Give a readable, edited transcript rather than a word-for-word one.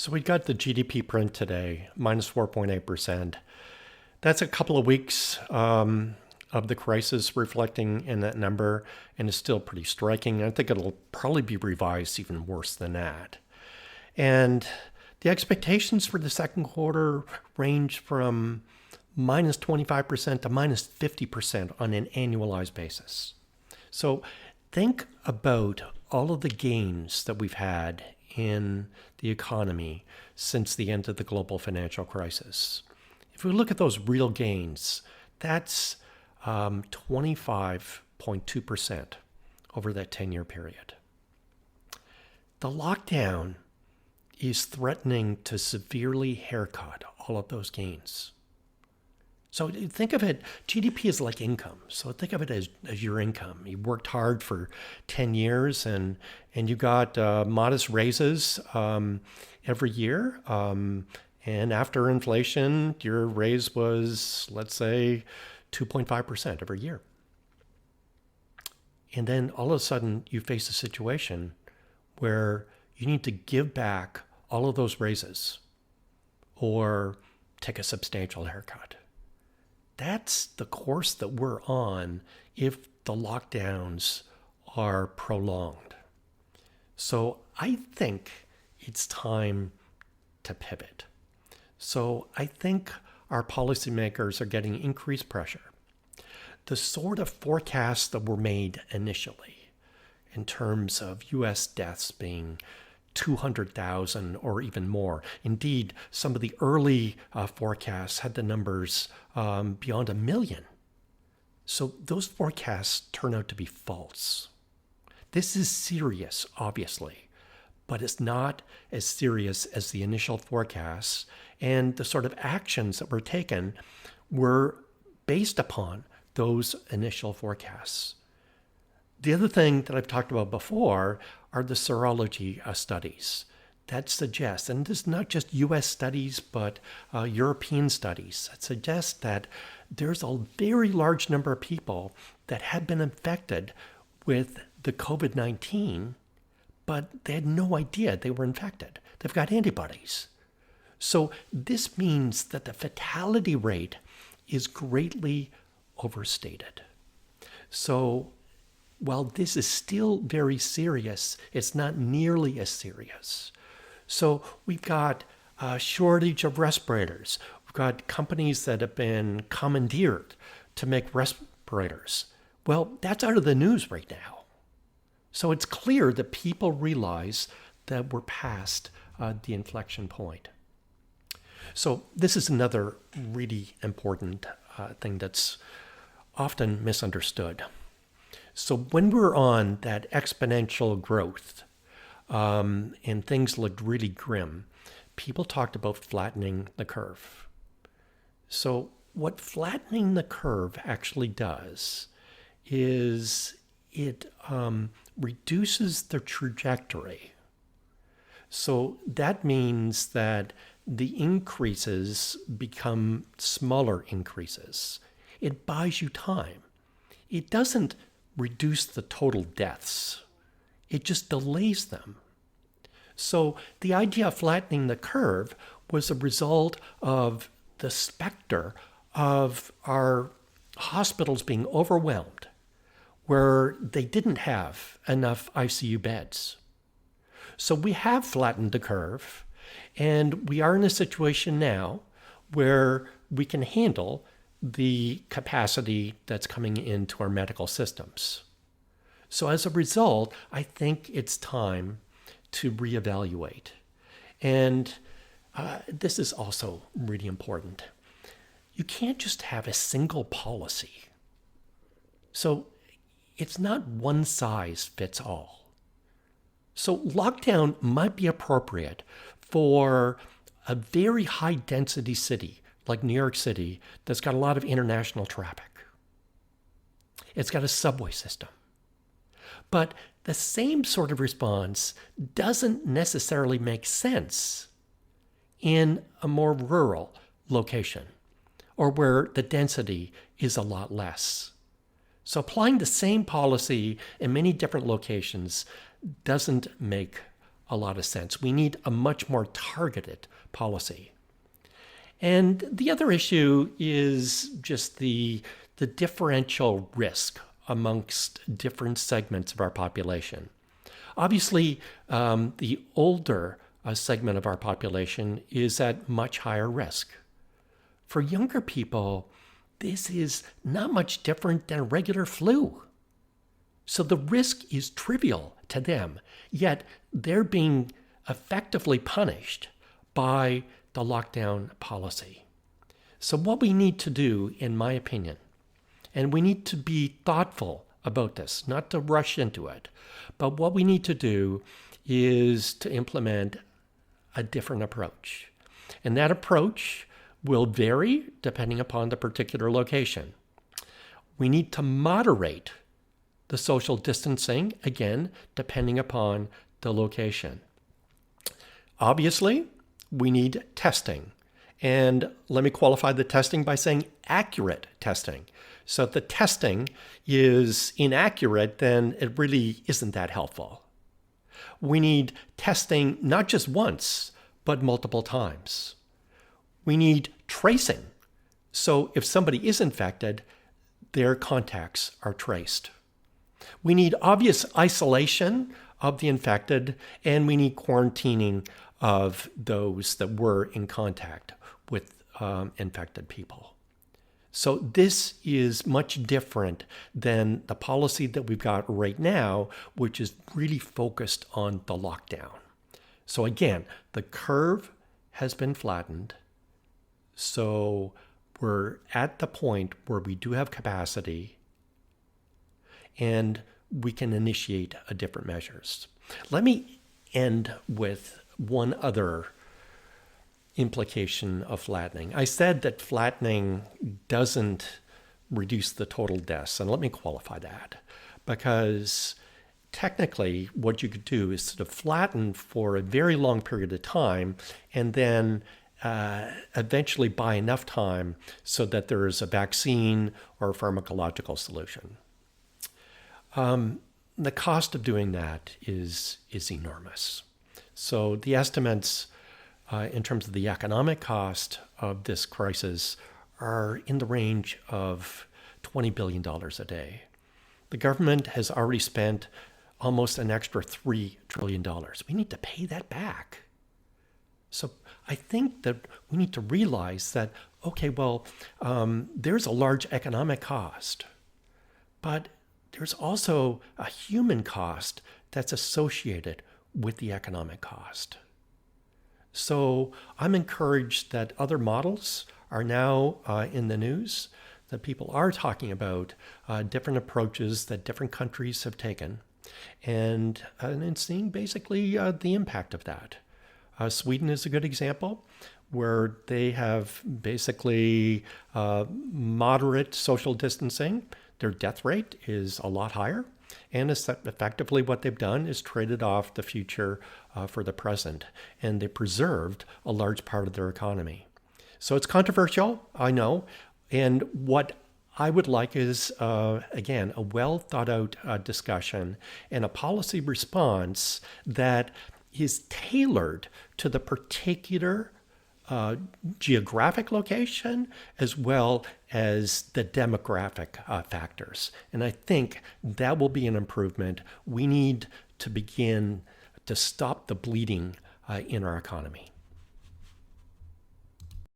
So we got the GDP print today, minus 4.8%. That's a couple of weeks of the crisis reflecting in that number, and it's still pretty striking. I think it'll probably be revised even worse than that. And the expectations for the second quarter range from minus 25% to minus 50% on an annualized basis. So think about all of the gains that we've had in the economy since the end of the global financial crisis. If we look at those real gains, that's 25.2% over that 10-year period. The lockdown is threatening to severely haircut all of those gains. So think of it, GDP is like income. So think of it as your income. You worked hard for 10 years and you got modest raises every year. And after inflation, your raise was, let's say, 2.5% every year. And then all of a sudden you face a situation where you need to give back all of those raises or take a substantial haircut. That's the course that we're on if the lockdowns are prolonged. So I think it's time to pivot. So I think our policymakers are getting increased pressure. The sort of forecasts that were made initially in terms of U.S. deaths being 200,000 or even more. Indeed, some of the early forecasts had the numbers beyond 1 million. So those forecasts turn out to be false. This is serious, obviously, but it's not as serious as the initial forecasts, and the sort of actions that were taken were based upon those initial forecasts. The other thing that I've talked about before are the serology studies that suggest, and this is not just U.S. studies, but European studies, that suggest that there's a very large number of people that had been infected with the COVID-19, but they had no idea they were infected. They've got antibodies. So this means that the fatality rate is greatly overstated. So while this is still very serious, it's not nearly as serious. So we've got a shortage of respirators. We've got companies that have been commandeered to make respirators. Well, that's out of the news right now. So it's clear that people realize that we're past the inflection point. So this is another really important thing that's often misunderstood. So when we're on that exponential growth and things looked really grim, people talked about flattening the curve. So what flattening the curve actually does is it reduces the trajectory. So that means that the increases become smaller increases. It buys you time. It doesn't reduce the total deaths. It just delays them. So the idea of flattening the curve was a result of the specter of our hospitals being overwhelmed, where they didn't have enough ICU beds. So we have flattened the curve, and we are in a situation now where we can handle the capacity that's coming into our medical systems. So as a result, I think it's time to reevaluate. And this is also really important. You can't just have a single policy. So it's not one size fits all. So lockdown might be appropriate for a very high density city like New York City that's got a lot of international traffic. It's got a subway system. But the same sort of response doesn't necessarily make sense in a more rural location or where the density is a lot less. So applying the same policy in many different locations doesn't make a lot of sense. We need a much more targeted policy. And the other issue is just the differential risk amongst different segments of our population. Obviously, the older segment of our population is at much higher risk. For younger people, this is not much different than a regular flu. So the risk is trivial to them, yet they're being effectively punished by the lockdown policy. So what we need to do, in my opinion, and we need to be thoughtful about this, not to rush into it, but what we need to do is to implement a different approach. And that approach will vary depending upon the particular location. We need to moderate the social distancing, again, depending upon the location. Obviously, we need testing. And let me qualify the testing by saying accurate testing. So if the testing is inaccurate, then it really isn't that helpful. We need testing not just once, but multiple times. We need tracing. So if somebody is infected, their contacts are traced. We need obvious isolation of the infected, and we need quarantining of those that were in contact with infected people. So this is much different than the policy that we've got right now, which is really focused on the lockdown. So again, the curve has been flattened. So we're at the point where we do have capacity and we can initiate different measures. Let me end with one other implication of flattening. I said that flattening doesn't reduce the total deaths, and let me qualify that, because technically what you could do is sort of flatten for a very long period of time and then eventually buy enough time so that there is a vaccine or a pharmacological solution. The cost of doing that is enormous. So the estimates in terms of the economic cost of this crisis are in the range of $20 billion a day. The government has already spent almost an extra $3 trillion. We need to pay that back. So I think that we need to realize that, okay, well, there's a large economic cost, but there's also a human cost that's associated with the economic cost. So I'm encouraged that other models are now in the news, that people are talking about different approaches that different countries have taken, and seeing basically the impact of that. Sweden is a good example, where they have basically moderate social distancing. Their death rate is a lot higher. And effectively what they've done is traded off the future for the present. And they preserved a large part of their economy. So it's controversial, I know. And what I would like is, again, a well thought out discussion and a policy response that is tailored to the particular geographic location as well as the demographic factors. And I think that will be an improvement. We need to begin to stop the bleeding in our economy.